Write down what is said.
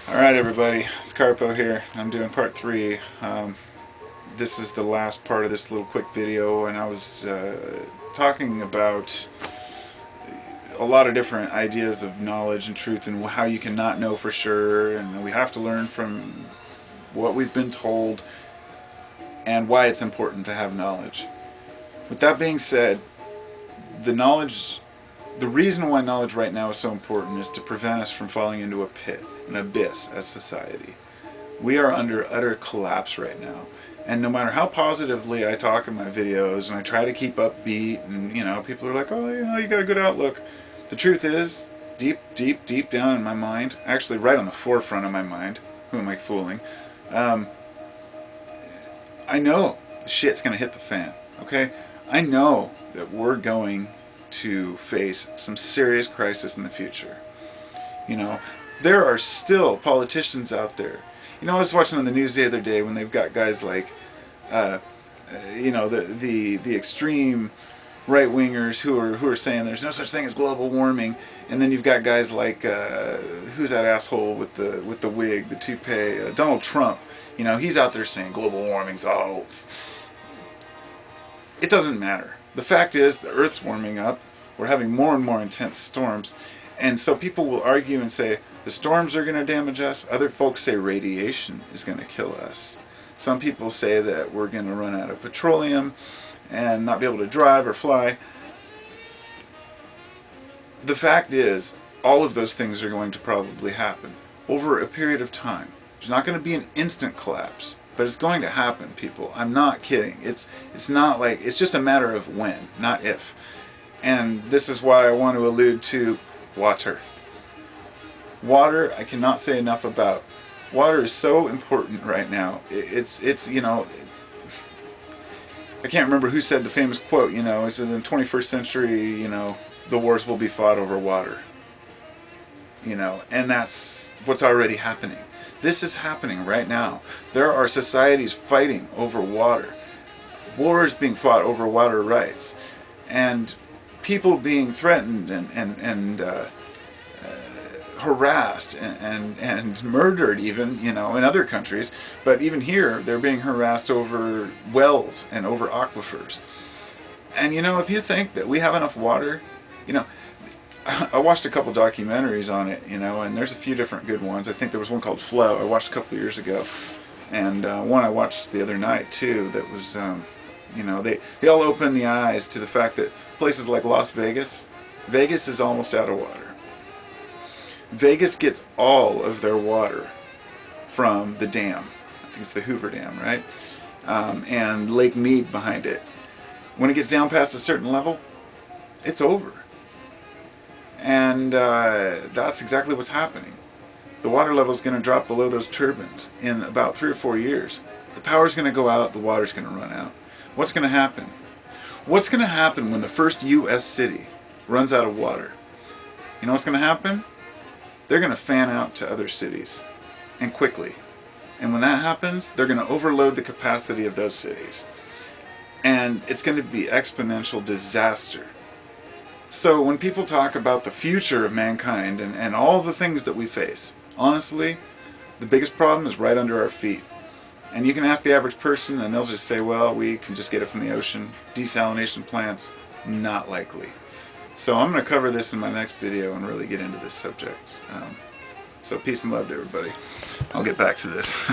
Alright everybody, it's Carpo here. I'm doing part 3. This is the last part of this little quick video, and I was talking about a lot of different ideas of knowledge and truth and how you cannot know for sure, and we have to learn from what we've been told and why it's important to have knowledge. With that being said, the reason why knowledge right now is so important is to prevent us from falling into a pit, an abyss as society. We are under utter collapse right now. And no matter how positively I talk in my videos and I try to keep upbeat and, people are like, oh, you got a good outlook. The truth is, deep down in my mind, actually right on the forefront of my mind, who am I fooling? I know shit's gonna hit the fan, okay? I know that we're going to face some serious crisis in the future. There are still politicians out there. I was watching on the news the other day when they've got guys like, the extreme right-wingers who are saying there's no such thing as global warming, and then you've got guys like, who's that asshole with the wig, the toupee, Donald Trump. He's out there saying global warming's a hoax. It doesn't matter. The fact is, the Earth's warming up. We're having more and more intense storms. And so people will argue and say, the storms are going to damage us. Other folks say radiation is going to kill us. Some people say that we're going to run out of petroleum and not be able to drive or fly. The fact is, all of those things are going to probably happen over a period of time. There's not going to be an instant collapse. But it's going to happen, people. I'm not kidding. It's not like, it's just a matter of when, not if. And this is why I want to allude to water. Water, I cannot say enough about. Water is so important right now. It's I can't remember who said the famous quote, is in the 21st century, the wars will be fought over water. And that's what's already happening. This is happening right now. There are societies fighting over water. Wars being fought over water rights. And people being threatened and harassed and murdered even, in other countries. But even here, they're being harassed over wells and over aquifers. And if you think that we have enough water, I watched a couple documentaries on it, and there's a few different good ones. I think there was one called Flow I watched a couple years ago, and one I watched the other night too that was, they all open the eyes to the fact that places like Las Vegas, Vegas is almost out of water. Vegas gets all of their water from the dam. I think it's the Hoover Dam, right? And Lake Mead behind it. When it gets down past a certain level, it's over. And that's exactly what's happening. The water level is going to drop below those turbines in about 3 or 4 years. The power's going to go out, the water's going to run out. What's going to happen? What's going to happen when the first U.S. city runs out of water? You know what's going to happen? They're going to fan out to other cities, and quickly. And when that happens, they're going to overload the capacity of those cities. And it's going to be exponential disaster. So when people talk about the future of mankind and all the things that we face, honestly, the biggest problem is right under our feet. And you can ask the average person and they'll just say, well, we can just get it from the ocean. Desalination plants, not likely. So I'm going to cover this in my next video and really get into this subject. So peace and love to everybody. I'll get back to this.